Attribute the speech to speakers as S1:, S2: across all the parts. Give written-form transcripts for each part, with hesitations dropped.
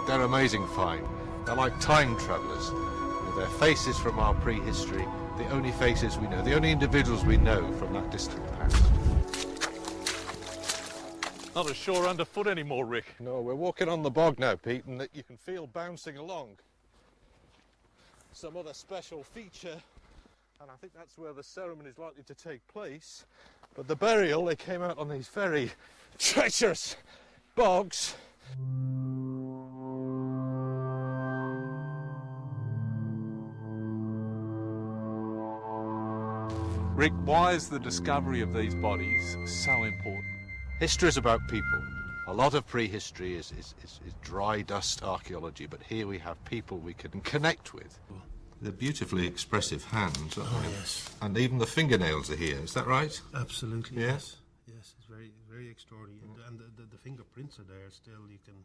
S1: They're amazing find. They're like time travellers. They're faces from our prehistory, the only faces we know, the only individuals we know from that distant past.
S2: Not as sure underfoot anymore, Rick.
S1: No, we're walking on the bog now, Pete, and that you can feel bouncing along. Some other special feature, and I think that's where the ceremony is likely to take place. But the burial, they came out on these very treacherous bogs.
S2: Rick, why is the discovery of these bodies so important?
S1: History is about people. A lot of prehistory is dry dust archaeology, but here we have people we can connect with. They're beautifully expressive hands, aren't they?
S3: Yes.
S1: And even the fingernails are here, is that right?
S3: Absolutely,
S1: Yeah?
S3: yes. Yes, it's very, very extraordinary. And the fingerprints are there still, you can...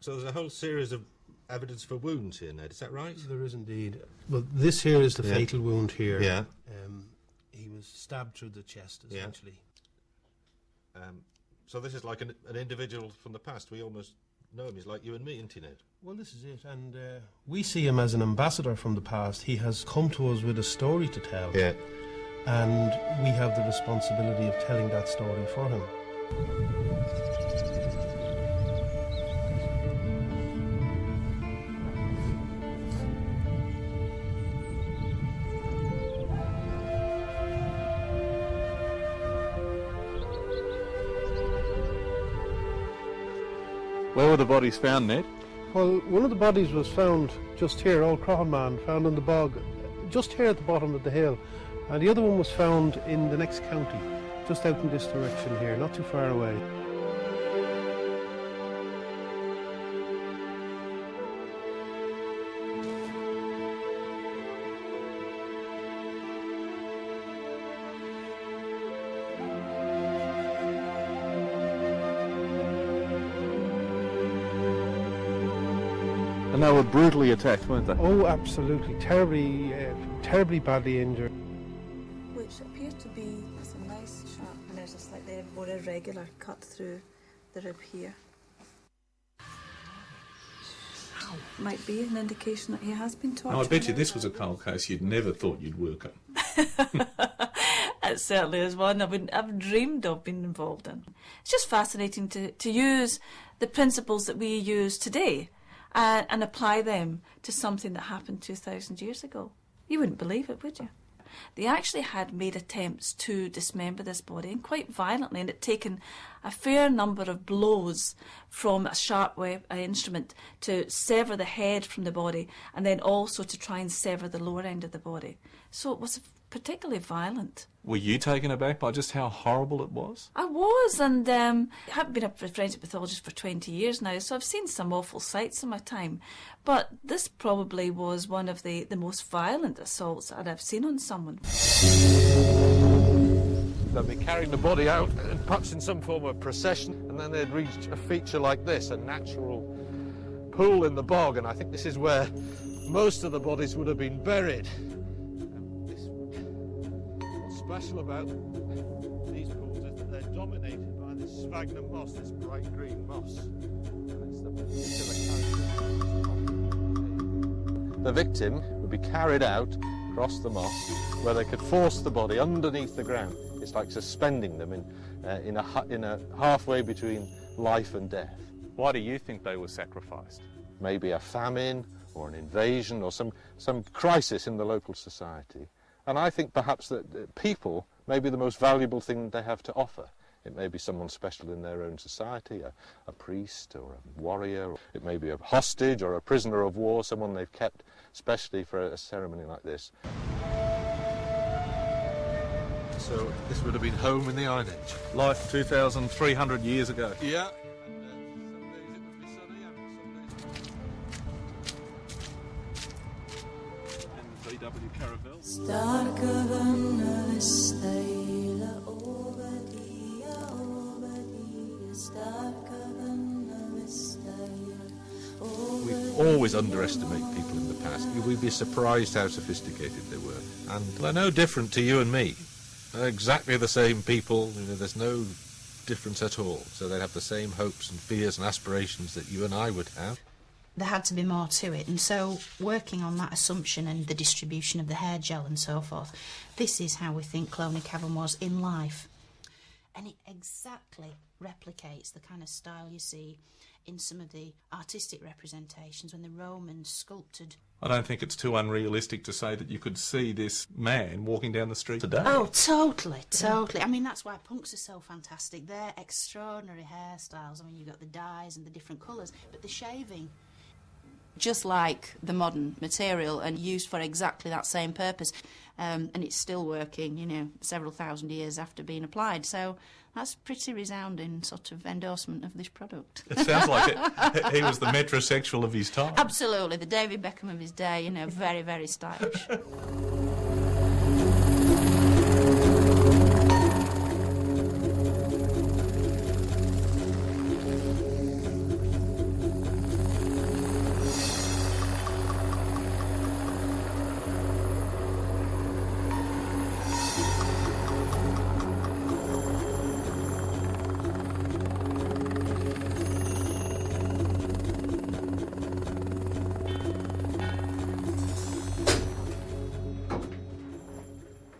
S1: So there's a whole series of evidence for wounds here, Ned, is that right?
S3: There is indeed. Well, this here is the fatal wound here.
S1: Yeah.
S3: He was stabbed through the chest, essentially.
S1: So this is like an individual from the past. We almost know him. He's like you and me, isn't he, Ned?
S3: Well, this is it. And we see him as an ambassador from the past. He has come to us with a story to tell.
S1: Yeah.
S3: And we have the responsibility of telling that story for him.
S2: Where were the bodies found, Ned?
S3: Well, one of the bodies was found just here, old Croghan man, found in the bog, just here at the bottom of the hill. And the other one was found in the next county, just out in this direction here, not too far away.
S2: And they were brutally attacked, weren't they?
S3: Oh, absolutely, terribly badly injured.
S4: Which appeared to be a nice sharp, and there's a slightly more irregular cut through the rib here. Might be an indication that he has been tortured.
S2: I bet you this was a cold case you'd never thought you'd work on.
S4: It certainly is one I wouldn't have dreamed of being involved in. It's just fascinating to use the principles that we use today and apply them to something that happened 2,000 years ago. You wouldn't believe it, would you? They actually had made attempts to dismember this body, and quite violently, and it had taken a fair number of blows from a sharp instrument to sever the head from the body, and then also to try and sever the lower end of the body. So it was particularly violent.
S2: Were you taken aback by just how horrible it was?
S4: I was, and I haven't been a forensic pathologist for 20 years now, so I've seen some awful sights in my time. But this probably was one of the most violent assaults that I've seen on someone.
S1: They'd be carrying the body out, perhaps in some form of procession, and then they'd reach a feature like this, a natural pool in the bog, and I think this is where most of the bodies would have been buried. What's special about these pools is that they're dominated by this sphagnum moss, this bright green moss. The victim would be carried out across the moss, where they could force the body underneath the ground. It's like suspending them in a halfway between life and death.
S2: Why do you think they were sacrificed?
S1: Maybe a famine or an invasion or some crisis in the local society. And I think perhaps that people may be the most valuable thing they have to offer. It may be someone special in their own society, a priest or a warrior. It may be a hostage or a prisoner of war, someone they've kept specially for a ceremony like this. So this would have been home in the Iron Age.
S2: Life 2,300 years ago.
S1: Yeah. And some days it would be sunny and some days...
S2: And V.W. Caravelle.
S1: We always underestimate people in the past. We'd be surprised how sophisticated they were. And they're no different to you and me. They're exactly the same people. You know, there's no difference at all. So they'd have the same hopes and fears and aspirations that you and I would have.
S5: There had to be more to it, and so working on that assumption and the distribution of the hair gel and so forth, this is how we think Cloney Cavern was in life. And it exactly replicates the kind of style you see in some of the artistic representations when the Romans sculpted.
S2: I don't think it's too unrealistic to say that you could see this man walking down the street today.
S5: Oh, totally. I mean, that's why punks are so fantastic. They're extraordinary hairstyles. I mean, you've got the dyes and the different colours, but the shaving, just like the modern material and used for exactly that same purpose. And it's still working, you know, several thousand years after being applied. So that's pretty resounding sort of endorsement of this product.
S2: It sounds like it. He was the metrosexual of his time.
S5: Absolutely, the David Beckham of his day, you know, very, very stylish.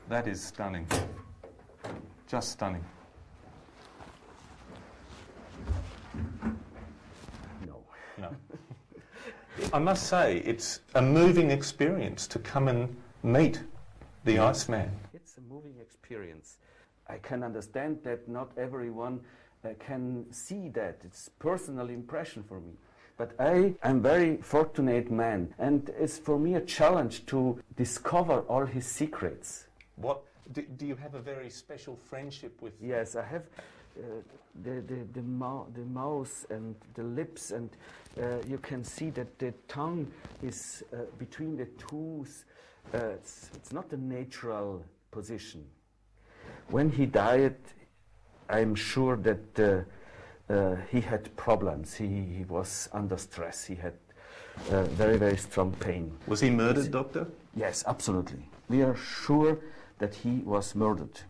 S2: That is stunning. Just stunning. No. I must say, it's a moving experience to come and meet the Iceman.
S6: It's a moving experience. I can understand that not everyone can see that. It's personal impression for me. But I am very fortunate man, and it's for me a challenge to discover all his secrets.
S2: What do you have a very special friendship with?
S6: Yes, I have the mouth and the lips, and you can see that the tongue is between the tooth. It's not a natural position. When he died, I'm sure that he had problems. He was under stress. He had very, very strong pain.
S2: Was he murdered, Doctor?
S6: Yes, absolutely. We are sure that he was murdered.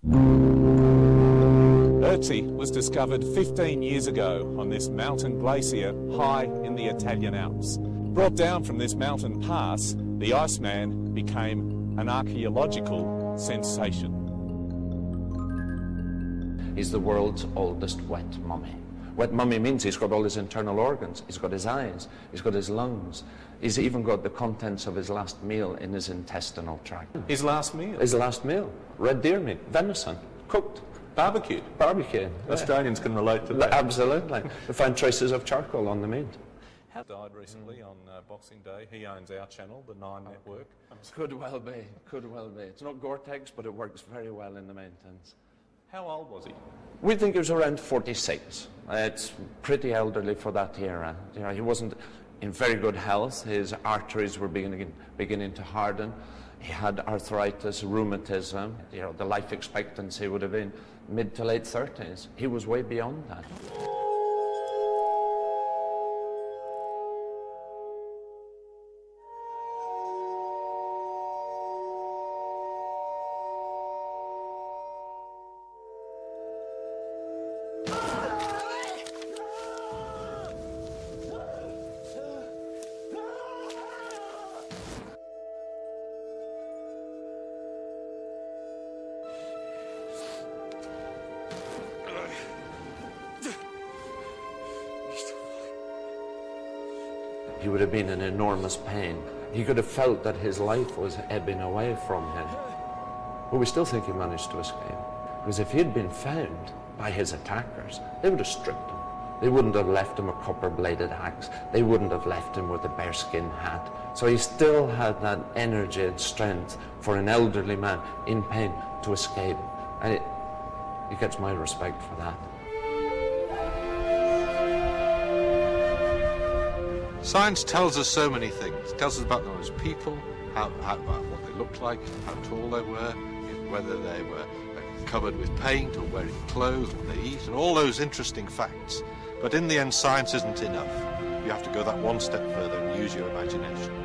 S2: Oetzi was discovered 15 years ago on this mountain glacier high in the Italian Alps. Brought down from this mountain pass, the Iceman became an archaeological sensation.
S7: He's the world's oldest wet mummy. Wet mummy means he's got all his internal organs. He's got his eyes, he's got his lungs. He's even got the contents of his last meal in his intestinal tract.
S2: His last meal?
S7: His last meal. Red deer meat, venison, cooked.
S2: Barbecued?
S7: Barbecued.
S2: Australians can relate to that.
S7: Absolutely. We find traces of charcoal on the meat.
S2: He died recently on Boxing Day. He owns our channel, the Nine Network.
S7: Could well be, could well be. It's not Gore-Tex, but it works very well in the mountains.
S2: How old was he?
S7: We think he was around 46. It's pretty elderly for that era. You know, he wasn't in very good health. His arteries were beginning to harden. He had arthritis, rheumatism. You know, the life expectancy would have been mid to late 30s. He was way beyond that. He would have been in enormous pain. He could have felt that his life was ebbing away from him. But we still think he managed to escape. Because if he had been found by his attackers, they would have stripped him. They wouldn't have left him a copper-bladed axe. They wouldn't have left him with a bearskin hat. So he still had that energy and strength for an elderly man in pain to escape. And he gets my respect for that.
S1: Science tells us so many things. It tells us about them as people, what they looked like, how tall they were, whether they were covered with paint or wearing clothes, what they eat, and all those interesting facts. But in the end, science isn't enough. You have to go that one step further and use your imagination.